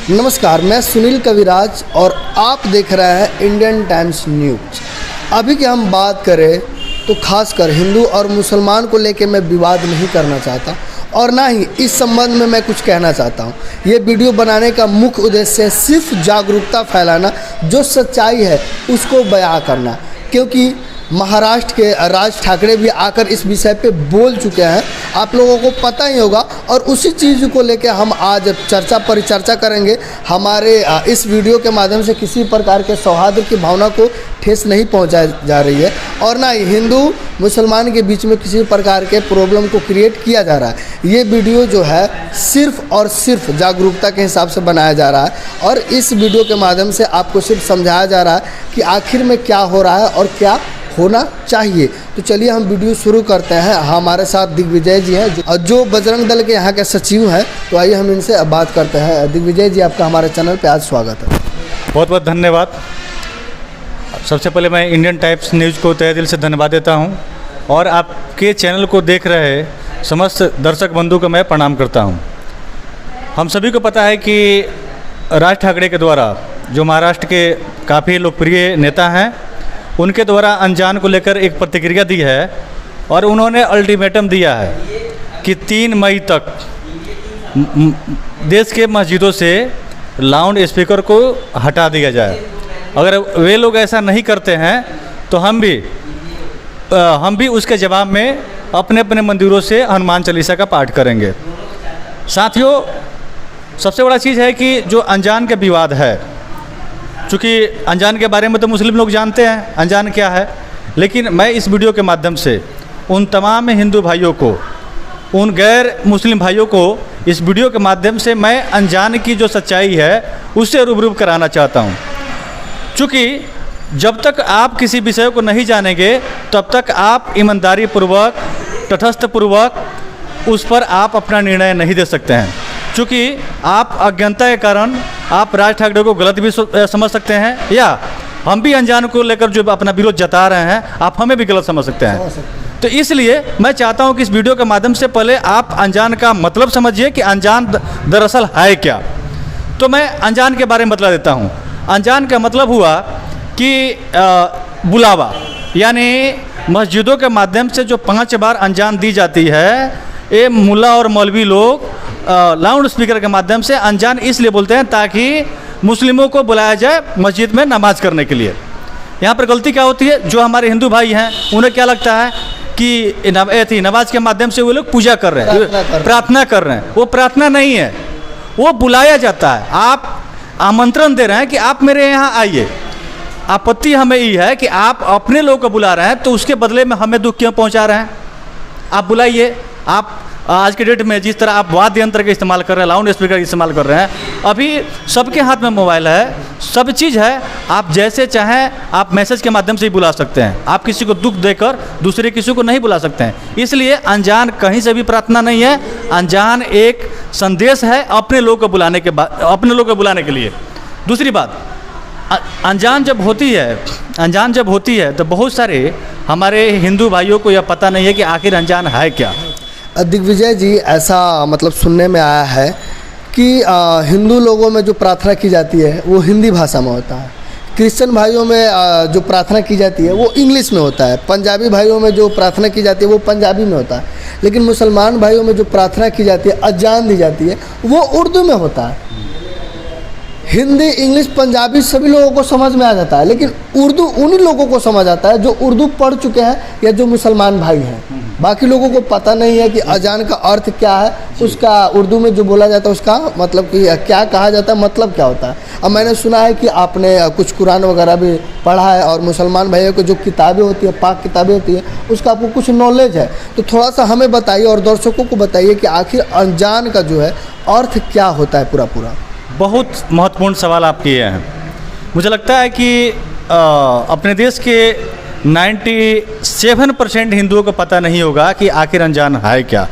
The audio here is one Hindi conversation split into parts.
नमस्कार, मैं सुनील कविराज और आप देख रहे हैं इंडियन टाइम्स न्यूज़। अभी की हम बात करें तो खासकर हिंदू और मुसलमान को लेकर मैं विवाद नहीं करना चाहता और ना ही इस संबंध में मैं कुछ कहना चाहता हूँ। ये वीडियो बनाने का मुख्य उद्देश्य सिर्फ जागरूकता फैलाना, जो सच्चाई है उसको बयां करना, क्योंकि महाराष्ट्र के राज ठाकरे भी आकर इस विषय पे बोल चुके हैं, आप लोगों को पता ही होगा। और उसी चीज़ को लेकर हम आज परिचर्चा करेंगे। हमारे इस वीडियो के माध्यम से किसी प्रकार के सौहार्द की भावना को ठेस नहीं पहुंचाई जा रही है और ना ही हिंदू मुसलमान के बीच में किसी प्रकार के प्रॉब्लम को क्रिएट किया जा रहा है। ये वीडियो जो है सिर्फ और सिर्फ जागरूकता के हिसाब से बनाया जा रहा है और इस वीडियो के माध्यम से आपको सिर्फ समझाया जा रहा है कि आखिर में क्या हो रहा है और क्या होना चाहिए। तो चलिए हम वीडियो शुरू करते हैं। हमारे साथ दिग्विजय जी हैं जो बजरंग दल के यहाँ के सचिव हैं। तो आइए हम इनसे बात करते हैं। दिग्विजय जी, आपका हमारे चैनल पे आज स्वागत है। बहुत बहुत धन्यवाद। सबसे पहले मैं इंडियन टाइम्स न्यूज़ को तहे दिल से धन्यवाद देता हूँ और आपके चैनल को देख रहे समस्त दर्शक बंधु को मैं प्रणाम करता हूँ। हम सभी को पता है कि राज ठाकरे के द्वारा, जो महाराष्ट्र के काफ़ी लोकप्रिय नेता हैं, उनके द्वारा अनजान को लेकर एक प्रतिक्रिया दी है और उन्होंने अल्टीमेटम दिया है कि 3 मई तक देश के मस्जिदों से लाउड स्पीकर को हटा दिया जाए। अगर वे लोग ऐसा नहीं करते हैं तो हम भी उसके जवाब में अपने अपने मंदिरों से हनुमान चालीसा का पाठ करेंगे। साथियों, सबसे बड़ा चीज़ है कि जो अनजान का विवाद है, चूँकि अनजान के बारे में तो मुस्लिम लोग जानते हैं अनजान क्या है, लेकिन मैं इस वीडियो के माध्यम से उन तमाम हिंदू भाइयों को, उन गैर मुस्लिम भाइयों को इस वीडियो के माध्यम से मैं अनजान की जो सच्चाई है उससे रूबरू कराना चाहता हूँ। चूँकि जब तक आप किसी विषय को नहीं जानेंगे तब तक आप ईमानदारी पूर्वक, तटस्थ पूर्वक उस पर आप अपना निर्णय नहीं दे सकते हैं। चूँकि आप अज्ञानता के कारण आप राज ठाकरे को गलत भी समझ सकते हैं, या हम भी अनजान को लेकर जो अपना विरोध जता रहे हैं आप हमें भी गलत समझ सकते हैं। तो इसलिए मैं चाहता हूं कि इस वीडियो के माध्यम से पहले आप अनजान का मतलब समझिए कि अनजान दरअसल है क्या। तो मैं अनजान के बारे में बतला देता हूं। अनजान का मतलब हुआ कि बुलावा, यानी मस्जिदों के माध्यम से जो 5 बार अनजान दी जाती है, ये मुल्ला और मौलवी लोग लाउड स्पीकर के माध्यम से अनजान इसलिए बोलते हैं ताकि मुस्लिमों को बुलाया जाए मस्जिद में नमाज करने के लिए। यहाँ पर गलती क्या होती है, जो हमारे हिंदू भाई हैं उन्हें क्या लगता है कि नमाज के माध्यम से वो लोग पूजा कर रहे हैं, प्रार्थना कर रहे हैं। वो प्रार्थना नहीं है, वो बुलाया जाता है। आप आमंत्रण दे रहे हैं कि आप मेरे यहाँ आइए। आपत्ति हमें ये है कि आप अपने लोगों को बुला रहे हैं तो उसके बदले में हमें दुख क्यों पहुँचा रहे हैं। आप बुलाइए। आप आज के डेट में जिस तरह आप वाद्य यंत्र का इस्तेमाल कर रहे हैं, लाउड स्पीकर का इस्तेमाल कर रहे हैं, अभी सबके हाथ में मोबाइल है, सब चीज़ है। आप जैसे चाहें आप मैसेज के माध्यम से ही बुला सकते हैं। आप किसी को दुख देकर दूसरे किसी को नहीं बुला सकते हैं। इसलिए अनजान कहीं से भी प्रार्थना नहीं है। अनजान एक संदेश है अपने लोगों को बुलाने के लिए। दूसरी बात, अनजान जब होती है तो बहुत सारे हमारे हिंदू भाइयों को यह पता नहीं है कि आखिर अनजान है क्या। दिग्विजय जी, ऐसा मतलब सुनने में आया है कि हिंदू लोगों में जो प्रार्थना की जाती है वो हिंदी भाषा में होता है, क्रिश्चियन भाइयों में जो प्रार्थना की जाती है वो इंग्लिश में होता है, पंजाबी भाइयों में जो प्रार्थना की जाती है वो पंजाबी में होता है, लेकिन मुसलमान भाइयों में जो प्रार्थना की जाती है, अजान दी जाती है, वो उर्दू में होता है। हिंदी, इंग्लिश, पंजाबी सभी लोगों को समझ में आ जाता है, लेकिन उर्दू उन्हीं लोगों को समझ आता है जो उर्दू पढ़ चुके हैं या जो मुसलमान भाई हैं। बाकी लोगों को पता नहीं है कि अजान का अर्थ क्या है, उसका उर्दू में जो बोला जाता है उसका मतलब कि क्या कहा जाता है, मतलब क्या होता है। अब मैंने सुना है कि आपने कुछ कुरान वगैरह भी पढ़ा है और मुसलमान भाइयों को जो किताबें होती है, पाक किताबें होती है, उसका आपको कुछ नॉलेज है। तो थोड़ा सा हमें बताइए और दर्शकों को बताइए कि आखिर अनजान का जो है अर्थ क्या होता है पूरा। बहुत महत्वपूर्ण सवाल आप किए हैं। मुझे लगता है कि अपने देश के 97% हिंदुओं को पता नहीं होगा कि आखिर अनजान है क्या।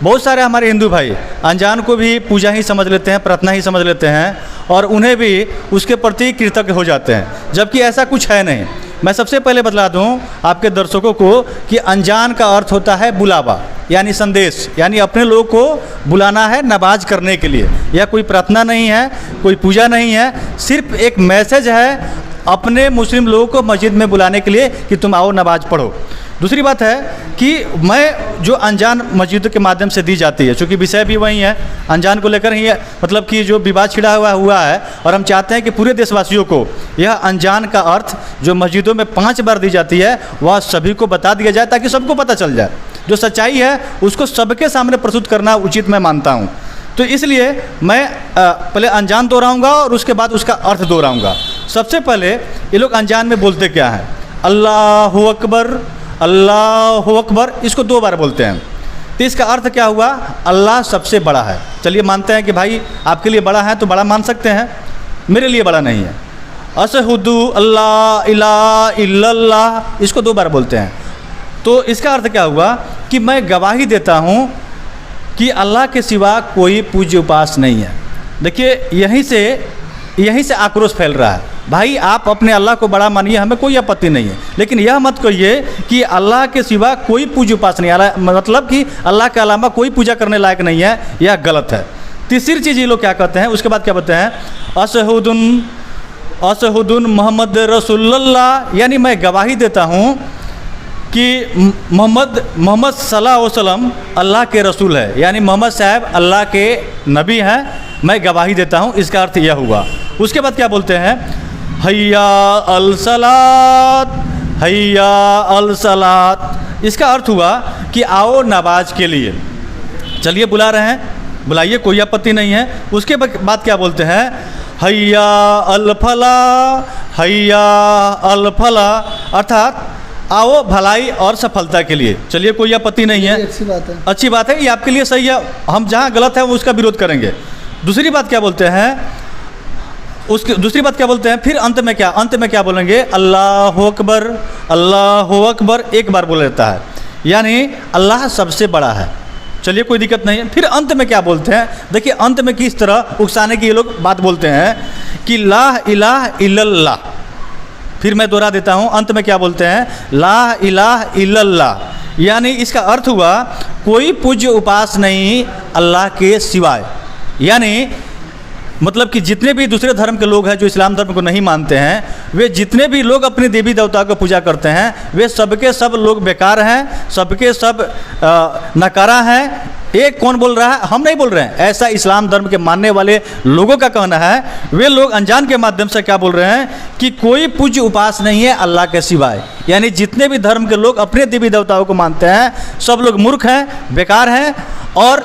बहुत सारे हमारे हिंदू भाई अनजान को भी पूजा ही समझ लेते हैं, प्रार्थना ही समझ लेते हैं और उन्हें भी उसके प्रति कृतज्ञ हो जाते हैं, जबकि ऐसा कुछ है नहीं। मैं सबसे पहले बतला दूं आपके दर्शकों को कि अनजान का अर्थ होता है बुलावा, यानी संदेश, यानी अपने लोगों को बुलाना है नमाज करने के लिए। यह कोई प्रार्थना नहीं है, कोई पूजा नहीं है, सिर्फ एक मैसेज है अपने मुस्लिम लोगों को मस्जिद में बुलाने के लिए कि तुम आओ नमाज पढ़ो। दूसरी बात है कि मैं जो अनजान मस्जिद के माध्यम से दी जाती है, चूँकि विषय भी वही है, अनजान को लेकर ही है, मतलब कि जो विवाद छिड़ा हुआ है, और हम चाहते हैं कि पूरे देशवासियों को यह अनजान का अर्थ जो मस्जिदों में 5 बार दी जाती है वह सभी को बता दिया जाए, ताकि सबको पता चल जाए। जो सच्चाई है उसको सबके सामने प्रस्तुत करना उचित मैं मानता हूँ। तो इसलिए मैं पहले अनजान दोहराऊँगा और उसके बाद उसका अर्थ दोहराऊँगा। सबसे पहले ये लोग अनजान में बोलते क्या हैं? अल्लाहु अकबर, अल्लाहु अकबर, इसको 2 बार बोलते हैं। तो इसका अर्थ क्या हुआ? अल्लाह सबसे बड़ा है। चलिए मानते हैं कि भाई आपके लिए बड़ा है तो बड़ा मान सकते हैं, मेरे लिए बड़ा नहीं है। अशहुदु अल्लाह इलाहा इल्लल्लाह, इसको 2 बार बोलते हैं। तो इसका अर्थ क्या हुआ कि मैं गवाही देता हूँ कि अल्लाह के सिवा कोई पूज्य उपास्य नहीं है। देखिए यहीं से आक्रोश फैल रहा है। भाई आप अपने अल्लाह को बड़ा मानिए, हमें कोई आपत्ति नहीं है, लेकिन यह मत कहिए कि अल्लाह के सिवा कोई पूज्य उपास्य नहीं है, मतलब कि अल्लाह के अलावा कोई पूजा करने लायक नहीं है, यह गलत है। तीसरी चीज़ ये लोग क्या कहते हैं, उसके बाद क्या बोलते हैं? अशहुदुन मोहम्मद रसूलुल्लाह, यानी मैं गवाही देता हूँ कि मोहम्मद सल्लल्लाहु अलैहि वसल्लम अल्लाह के रसूल है, यानी मोहम्मद साहब अल्लाह के नबी हैं, मैं गवाही देता हूँ। इसका अर्थ यह हुआ। उसके बाद क्या बोलते हैं? हैया अल सलात, हैया अल सलात, इसका अर्थ हुआ कि आओ नमाज के लिए। चलिए बुला रहे हैं, बुलाइए, कोई आपत्ति नहीं है। उसके बाद क्या बोलते हैं? हैया अल फला, हैया अल फला, अर्थात आओ भलाई और सफलता के लिए। चलिए कोई आपत्ति नहीं है, अच्छी बात है, अच्छी बात है, ये आपके लिए सही है। हम जहाँ गलत है वो उसका विरोध करेंगे। दूसरी बात क्या बोलते हैं? दूसरी बात क्या बोलते हैं? फिर अंत में क्या बोलेंगे? अल्लाहु अकबर, अल्लाहु अकबर, 1 बार बोल लेता है, यानी अल्लाह सबसे बड़ा है। चलिए कोई दिक्कत नहीं है। फिर अंत में क्या बोलते हैं? देखिए अंत में किस तरह उकसाने की ये लोग बात बोलते हैं कि ला इलाहा इल्लल्लाह। फिर मैं दोहरा देता हूँ, अंत में क्या बोलते हैं? ला इलाहा इल्लल्लाह, यानी इसका अर्थ हुआ कोई पूज्य उपास्य नहीं अल्लाह के सिवाय। यानी मतलब कि जितने भी दूसरे धर्म के लोग हैं जो इस्लाम धर्म को नहीं मानते हैं, वे जितने भी लोग अपने देवी देवताओं को पूजा करते हैं, वे सबके सब लोग बेकार हैं, सबके सब नकारा हैं। एक कौन बोल रहा है? हम नहीं बोल रहे हैं, ऐसा इस्लाम धर्म के मानने वाले लोगों का कहना है। वे लोग अनजान के माध्यम से क्या बोल रहे हैं कि कोई पूज्य उपास्य नहीं है अल्लाह के सिवाय। यानी जितने भी धर्म के लोग अपने देवी देवताओं को मानते हैं सब लोग मूर्ख हैं, बेकार हैं, और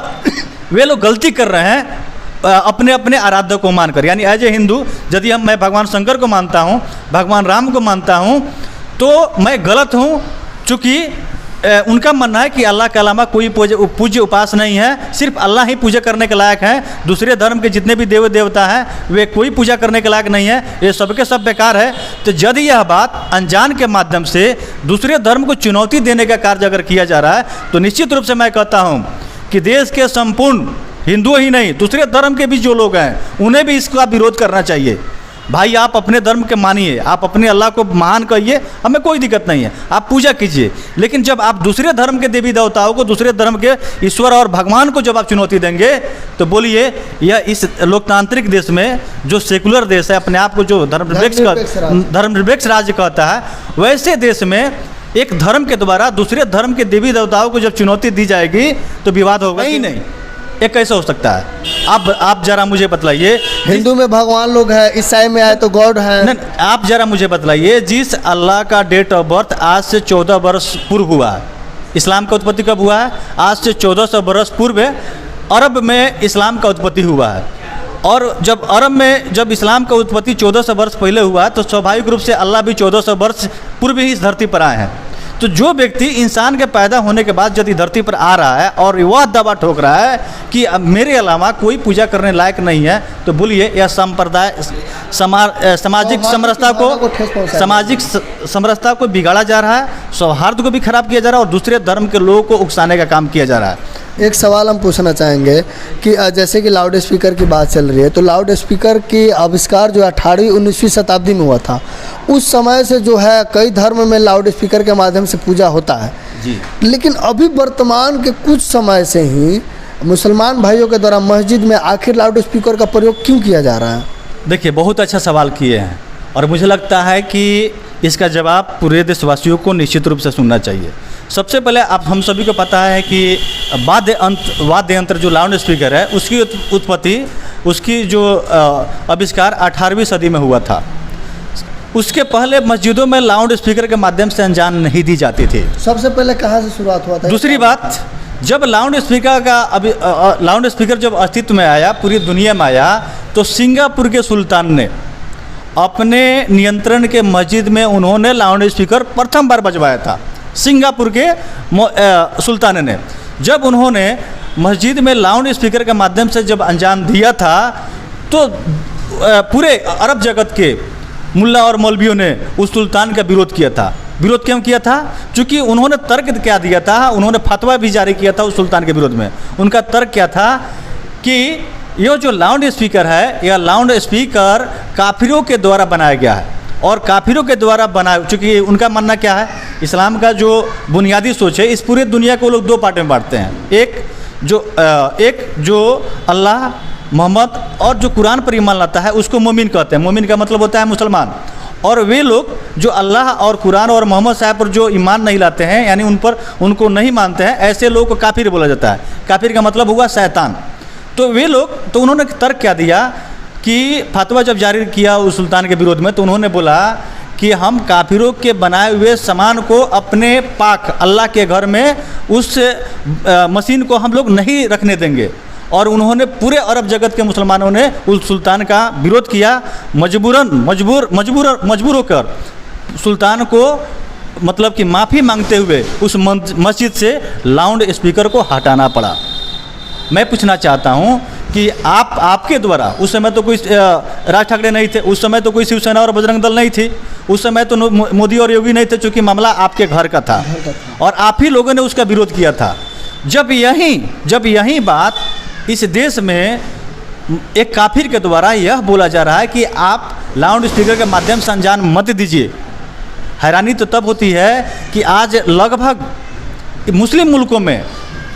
वे लोग गलती कर रहे हैं अपने अपने आराध्य को मानकर। यानी एज ए हिंदू यदि मैं भगवान शंकर को मानता हूँ, भगवान राम को मानता हूँ, तो मैं गलत हूँ, चूँकि उनका मानना है कि अल्लाह के अलावा कोई पूज्य उपास्य नहीं है, सिर्फ अल्लाह ही पूजा करने के लायक है। दूसरे धर्म के जितने भी देव देवता हैं वे कोई पूजा करने के लायक नहीं है, ये सबके सब बेकार है। तो यदि यह बात अनजान के माध्यम से दूसरे धर्म को चुनौती देने का कार्य अगर किया जा रहा है, तो निश्चित रूप से मैं कहता हूँ कि देश के संपूर्ण हिंदू ही नहीं दूसरे धर्म के भी जो लोग हैं उन्हें भी इसका विरोध करना चाहिए। भाई आप अपने धर्म के मानिए, आप अपने अल्लाह को महान कहिए, हमें कोई दिक्कत नहीं है, आप पूजा कीजिए, लेकिन जब आप दूसरे धर्म के देवी देवताओं को, दूसरे धर्म के ईश्वर और भगवान को जब आप चुनौती देंगे, तो बोलिए यह इस लोकतांत्रिक देश में जो सेकुलर देश है, अपने आप को जो धर्मनिरपेक्ष राज्य कहता है, वैसे देश में एक धर्म के द्वारा दूसरे धर्म के देवी देवताओं को जब चुनौती दी जाएगी तो विवाद होगा ही नहीं। ये कैसे हो सकता है? आप जरा मुझे बतलाइए। हिंदू में भगवान लोग हैं, ईसाई में आए तो गॉड है। नहीं, आप जरा मुझे बतलाइए, जिस अल्लाह का डेट ऑफ बर्थ आज से 14 वर्ष पूर्व हुआ है, इस्लाम का उत्पत्ति कब हुआ है? आज से 1400 वर्ष पूर्व अरब में इस्लाम का उत्पत्ति हुआ है। और जब अरब में जब इस्लाम का उत्पत्ति 1400 वर्ष पहले हुआ, तो स्वाभाविक रूप से अल्लाह भी 1400 वर्ष पूर्व ही इस धरती पर आए हैं। तो जो व्यक्ति इंसान के पैदा होने के बाद यदि धरती पर आ रहा है और वह दावा ठोक रहा है कि अब मेरे अलावा कोई पूजा करने लायक नहीं है, तो बोलिए यह संप्रदाय सामाजिक समरसता को बिगाड़ा जा रहा है, सौहार्द को भी खराब किया जा रहा है, और दूसरे धर्म के लोगों को उकसाने का काम किया जा रहा है। एक सवाल हम पूछना चाहेंगे कि जैसे कि लाउड स्पीकर की बात चल रही है, तो लाउड स्पीकर की आविष्कार जो 18वीं 19वीं शताब्दी में हुआ था, उस समय से जो है कई धर्म में लाउड स्पीकर के माध्यम से पूजा होता है जी। लेकिन अभी वर्तमान के कुछ समय से ही मुसलमान भाइयों के द्वारा मस्जिद में आखिर लाउड स्पीकर का प्रयोग क्यों किया जा रहा है? देखिए, बहुत अच्छा सवाल किए हैं और मुझे लगता है कि इसका जवाब पूरे देशवासियों को निश्चित रूप से सुनना चाहिए। सबसे पहले आप हम सभी को पता है कि वाद्य यंत्र जो लाउड स्पीकर है उसकी उत्पत्ति, उसकी जो आविष्कार 18वीं सदी में हुआ था। उसके पहले मस्जिदों में लाउड स्पीकर के माध्यम से अजान नहीं दी जाती थी। सबसे पहले कहाँ से शुरुआत हुआ था? दूसरी बात, जब लाउड स्पीकर जब अस्तित्व में आया, पूरी दुनिया में आया, तो सिंगापुर के सुल्तान ने अपने नियंत्रण के मस्जिद में उन्होंने लाउड स्पीकर प्रथम बार बजवाया था। सिंगापुर के सुल्तान ने जब उन्होंने मस्जिद में लाउड स्पीकर के माध्यम से जब अजान दिया था तो पूरे अरब जगत के मुल्ला और मौलवियों ने उस सुल्तान का विरोध किया था। विरोध क्यों किया था? क्योंकि उन्होंने तर्क क्या दिया था, उन्होंने फतवा भी जारी किया था उस सुल्तान के विरोध में। उनका तर्क क्या था कि यह जो लाउड स्पीकर है, यह लाउड स्पीकर काफिरों के द्वारा बनाया गया है और काफिरों के द्वारा बनाया, चूँकि उनका मानना क्या है, इस्लाम का जो बुनियादी सोच है, इस पूरे दुनिया को लोग दो पार्ट में बांटते हैं। एक जो अल्लाह, मोहम्मद और जो कुरान पर ईमान लाता है उसको मोमिन कहते हैं। मोमिन का मतलब होता है मुसलमान। और वे लोग जो अल्लाह और कुरान और मोहम्मद साहब पर जो ईमान नहीं लाते हैं, यानी उनको नहीं मानते हैं, ऐसे लोगों को काफिर बोला जाता है। काफिर का मतलब हुआ शैतान। तो वे लोग, तो उन्होंने तर्क क्या दिया कि फतवा जब जारी किया उस सुल्तान के विरोध में, तो उन्होंने बोला कि हम काफिरों के बनाए हुए सामान को अपने पाक अल्लाह के घर में उस मशीन को हम लोग नहीं रखने देंगे। और उन्होंने पूरे अरब जगत के मुसलमानों ने उस सुल्तान का विरोध किया। मजबूर होकर सुल्तान को मतलब कि माफ़ी मांगते हुए उस मस्जिद से लाउड स्पीकर को हटाना पड़ा। मैं पूछना चाहता हूं कि आपके द्वारा, उस समय तो कोई राज ठाकरे नहीं थे, उस समय तो कोई शिवसेना और बजरंग दल नहीं थी, उस समय तो मोदी और योगी नहीं थे, चूँकि मामला आपके घर का था और आप ही लोगों ने उसका विरोध किया था। जब यही बात इस देश में एक काफिर के द्वारा यह बोला जा रहा है कि आप लाउड स्पीकर के माध्यम से अजान मत दीजिए, हैरानी तो तब होती है कि आज लगभग मुस्लिम मुल्कों में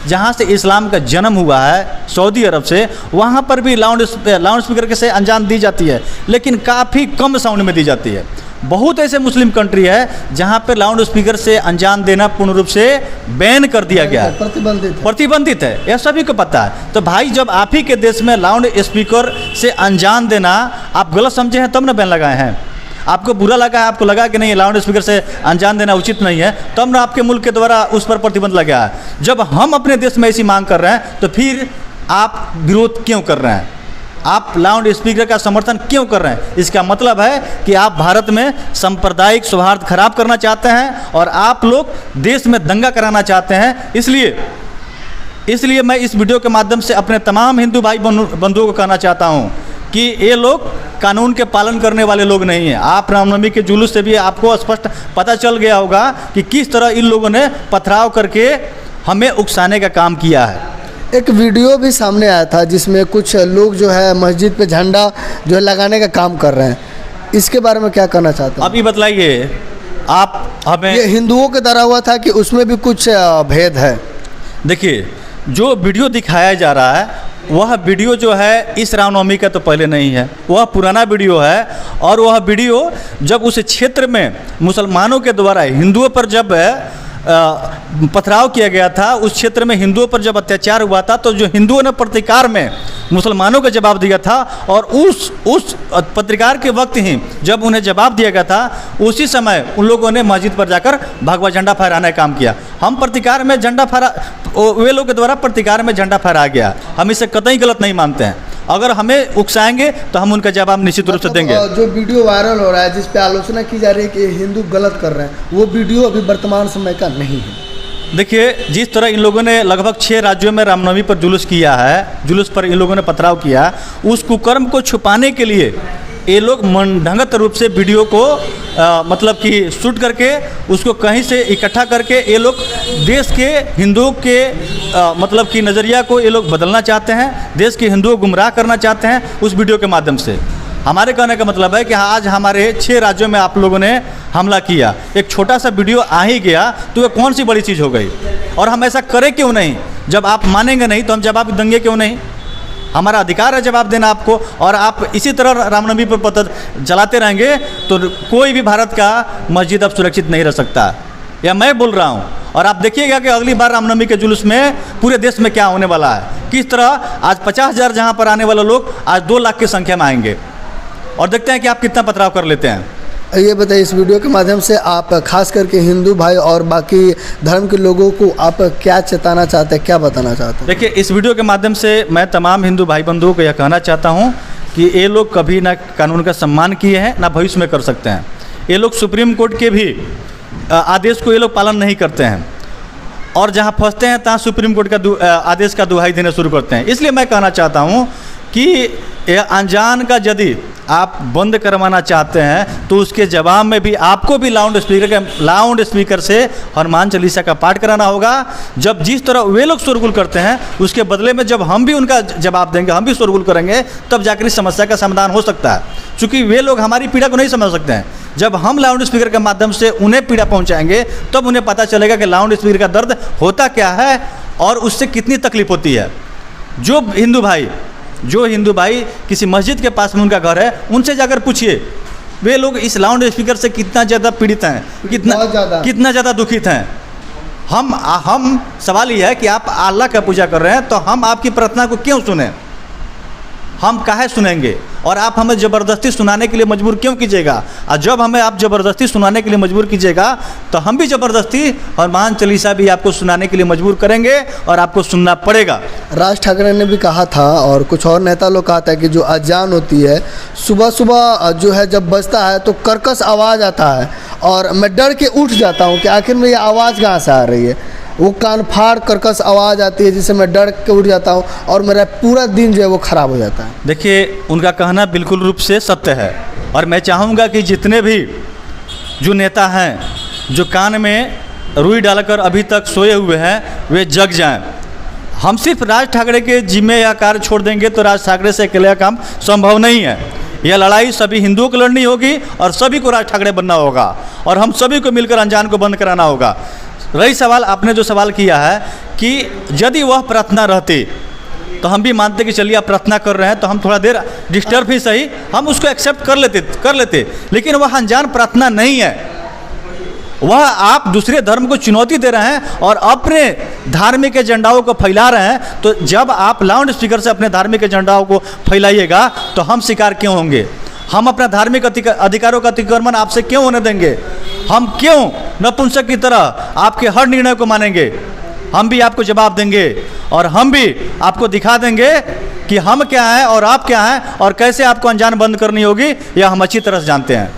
जहाँ से इस्लाम का जन्म हुआ है, सऊदी अरब से, वहाँ पर भी लाउड स्पीकर के से अजान दी जाती है, लेकिन काफ़ी कम साउंड में दी जाती है। बहुत ऐसे मुस्लिम कंट्री है जहाँ पे लाउड स्पीकर से अजान देना पूर्ण रूप से बैन कर दिया गया है, प्रतिबंधित है, यह सभी को पता है। तो भाई, जब आप ही के देश में लाउड स्पीकर से अजान देना आप गलत समझे हैं तब ना बैन लगाए हैं। आपको बुरा लगा है, आपको लगा कि नहीं लाउड स्पीकर से अजान देना उचित नहीं है, तब ना आपके मुल्क के द्वारा उस पर प्रतिबंध लगा है। जब हम अपने देश में ऐसी मांग कर रहे हैं तो फिर आप विरोध क्यों कर रहे हैं? आप लाउड स्पीकर का समर्थन क्यों कर रहे हैं? इसका मतलब है कि आप भारत में सांप्रदायिक सौहार्द खराब करना चाहते हैं और आप लोग देश में दंगा कराना चाहते हैं। इसलिए मैं इस वीडियो के माध्यम से अपने तमाम हिंदू भाई बंधुओं को कहना चाहता हूं कि ये लोग कानून के पालन करने वाले लोग नहीं हैं। आप रामनवमी के जुलूस से भी आपको स्पष्ट पता चल गया होगा कि किस तरह इन लोगों ने पथराव करके हमें उकसाने का काम किया है। एक वीडियो भी सामने आया था जिसमें कुछ लोग जो है मस्जिद पे झंडा जो है लगाने का काम कर रहे हैं, इसके बारे में क्या कहना चाहते हैं? अभी बताइए आप हमें। ये हिंदुओं के द्वारा हुआ था कि उसमें भी कुछ भेद है? देखिए, जो वीडियो दिखाया जा रहा है वह वीडियो जो है इस रामनवमी का तो पहले नहीं है, वह पुराना वीडियो है। और वह वीडियो जब उस क्षेत्र में मुसलमानों के द्वारा हिंदुओं पर जब पथराव किया गया था, उस क्षेत्र में हिंदुओं पर जब अत्याचार हुआ था, तो जो हिंदुओं ने प्रतिकार में मुसलमानों को जवाब दिया था और उस पत्रकार के वक्त ही जब उन्हें जवाब दिया गया था, उसी समय उन लोगों ने मस्जिद पर जाकर भगवा झंडा फहराने का काम किया। हम प्रतिकार में झंडा फहरा, वे लोग के द्वारा प्रतिकार में झंडा फहराया गया, हम इसे कतई गलत नहीं मानते हैं। अगर हमें उकसाएंगे तो हम उनका जवाब निश्चित रूप से देंगे। जो वीडियो वायरल हो रहा है जिस पे आलोचना की जा रही है कि हिंदू गलत कर रहे हैं, वो वीडियो अभी वर्तमान समय का नहीं है। देखिए, जिस तरह इन लोगों ने लगभग 6 राज्यों में रामनवमी पर जुलूस किया है, जुलूस पर इन लोगों ने पथराव किया, उस कुकर्म को छुपाने के लिए ये लोग मनढंगत रूप से वीडियो को मतलब कि शूट करके उसको कहीं से इकट्ठा करके ये लोग देश के हिंदुओं के मतलब कि नज़रिया को ये लोग बदलना चाहते हैं, देश के हिंदुओं को गुमराह करना चाहते हैं उस वीडियो के माध्यम से। हमारे कहने का मतलब है कि आज हमारे 6 राज्यों में आप लोगों ने हमला किया, एक छोटा सा वीडियो आ ही गया तो ये कौन सी बड़ी चीज़ हो गई? और हम ऐसा करें क्यों नहीं? जब आप मानेंगे नहीं तो हम जवाब देंगे क्यों नहीं? हमारा अधिकार है जवाब देना आपको। और आप इसी तरह रामनवमी पर पत्र जलाते रहेंगे तो कोई भी भारत का मस्जिद अब सुरक्षित नहीं रह सकता, या मैं बोल रहा हूँ। और आप देखिएगा कि अगली बार रामनवमी के जुलूस में पूरे देश में क्या होने वाला है, किस तरह आज 50,000 जहाँ पर आने वाले लोग आज 2 लाख की संख्या में आएंगे। और देखते हैं कि आप कितना पथराव कर लेते हैं। ये बताइए, इस वीडियो के माध्यम से आप खास करके हिंदू भाई और बाकी धर्म के लोगों को आप क्या चेताना चाहते हैं, क्या बताना चाहते हैं? देखिए, इस वीडियो के माध्यम से मैं तमाम हिंदू भाई बंधुओं को यह कहना चाहता हूँ कि ये लोग कभी ना कानून का सम्मान किए हैं ना भविष्य में कर सकते हैं। ये लोग सुप्रीम कोर्ट के भी आदेश को ये लोग पालन नहीं करते हैं, और जहाँ फंसते हैं तहाँ सुप्रीम कोर्ट का आदेश का दुहाई देना शुरू करते हैं। इसलिए मैं कहना चाहता हूँ कि यह अनजान का यदि आप बंद करवाना चाहते हैं तो उसके जवाब में भी आपको भी लाउड स्पीकर से हनुमान चालीसा का पाठ कराना होगा। जब जिस तरह वे लोग शोरगुल करते हैं उसके बदले में जब हम भी उनका जवाब देंगे, हम भी शोरगुल करेंगे, तब जाकर इस समस्या का समाधान हो सकता है। क्योंकि वे लोग हमारी पीड़ा को नहीं समझ सकते हैं। जब हम लाउड स्पीकर के माध्यम से उन्हें पीड़ा पहुंचाएंगे तब उन्हें पता चलेगा कि लाउड स्पीकर का दर्द होता क्या है और उससे कितनी तकलीफ होती है। जो हिंदू भाई किसी मस्जिद के पास में उनका घर है, उनसे जाकर पूछिए वे लोग इस लाउड स्पीकर से कितना ज़्यादा पीड़ित हैं, कितना ज़्यादा दुखित हैं। हम सवाल ये है कि आप अल्लाह का पूजा कर रहे हैं तो हम आपकी प्रार्थना को क्यों सुने? हम काहे सुनेंगे? और आप हमें ज़बरदस्ती सुनाने के लिए मजबूर क्यों कीजिएगा? और जब हमें आप ज़बरदस्ती सुनाने के लिए मजबूर कीजिएगा तो हम भी ज़बरदस्ती हनुमान चालीसा भी आपको सुनाने के लिए मजबूर करेंगे और आपको सुनना पड़ेगा। राज ठाकरे ने भी कहा था और कुछ और नेता लोग कहा था कि जो अजान होती है सुबह सुबह जो है जब बजता है तो कर्कश आवाज़ आता है और मैं डर के उठ जाता हूँ कि आखिर में ये आवाज़ कहाँ से आ रही है। वो कान फाड़ कर्कश आवाज़ आती है जिससे मैं डर के उठ जाता हूँ और मेरा पूरा दिन जो है वो ख़राब हो जाता है। देखिए, उनका कहना बिल्कुल रूप से सत्य है और मैं चाहूँगा कि जितने भी जो नेता हैं जो कान में रुई डालकर अभी तक सोए हुए हैं वे जग जाएं। हम सिर्फ राज ठाकरे के जिम्मे या कार्य छोड़ देंगे तो राज ठाकरे से अकेले काम संभव नहीं है। यह लड़ाई सभी हिंदुओं को लड़नी होगी और सभी को राज ठाकरे बनना होगा और हम सभी को मिलकर अनजान को बंद कराना होगा। रही सवाल, आपने जो सवाल किया है कि यदि वह प्रार्थना रहती तो हम भी मानते कि चलिए आप प्रार्थना कर रहे हैं तो हम थोड़ा देर डिस्टर्ब ही सही, हम उसको एक्सेप्ट कर लेते। लेकिन वह अनजान प्रार्थना नहीं है, वह आप दूसरे धर्म को चुनौती दे रहे हैं और अपने धार्मिक एजेंडाओं को फैला रहे हैं। तो जब आप लाउड स्पीकर से अपने धार्मिक एजेंडाओं को फैलाइएगा तो हम शिकार क्यों होंगे? हम अपना धार्मिक अधिकारों का अतिक्रमण आपसे क्यों होने देंगे? हम क्यों नपुंसक की तरह आपके हर निर्णय को मानेंगे? हम भी आपको जवाब देंगे और हम भी आपको दिखा देंगे कि हम क्या हैं और आप क्या हैं और कैसे आपको अनजान बंद करनी होगी, यह हम अच्छी तरह से जानते हैं।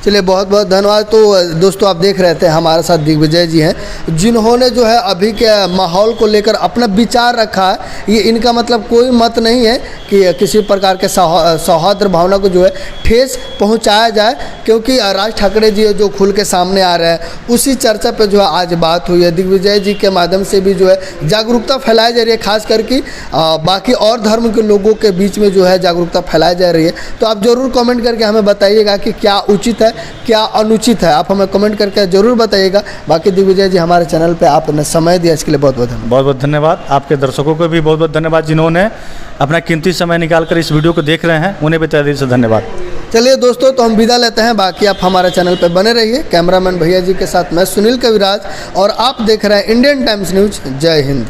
चलिए, बहुत बहुत धन्यवाद। तो दोस्तों, आप देख रहे थे हमारे साथ दिग्विजय जी हैं जिन्होंने जो है अभी के माहौल को लेकर अपना विचार रखा है। ये इनका मतलब कोई मत नहीं है कि किसी प्रकार के सौहार्द भावना को जो है ठेस पहुंचाया जाए, क्योंकि राज ठाकरे जी जो खुल के सामने आ रहे हैं उसी चर्चा पे जो है आज बात हुई है। दिग्विजय जी के माध्यम से भी जो है जागरूकता फैलाई जा रही है, खास करके बाकी और धर्म के लोगों के बीच में जो है जागरूकता फैलाई जा रही है। तो आप ज़रूर कमेंट करके हमें बताइएगा कि क्या उचित है क्या अनुचित है, आप हमें कमेंट करके जरूर बताइएगा। बाकी दिग्विजय जी, हमारे चैनल पे आपने समय दिया इसके लिए बहुत बहुत धन्यवाद। आपके दर्शकों को भी बहुत बहुत धन्यवाद जिन्होंने अपना कीमती समय निकालकर इस वीडियो को देख रहे हैं, उन्हें भी तहे दिल से धन्यवाद। चलिए दोस्तों, तो हम विदा लेते हैं। बाकी आप हमारे चैनल पर बने रहिए। कैमरामैन भैया जी के साथ मैं सुनील कविराज और आप देख रहे हैं इंडियन टाइम्स न्यूज़। जय हिंद।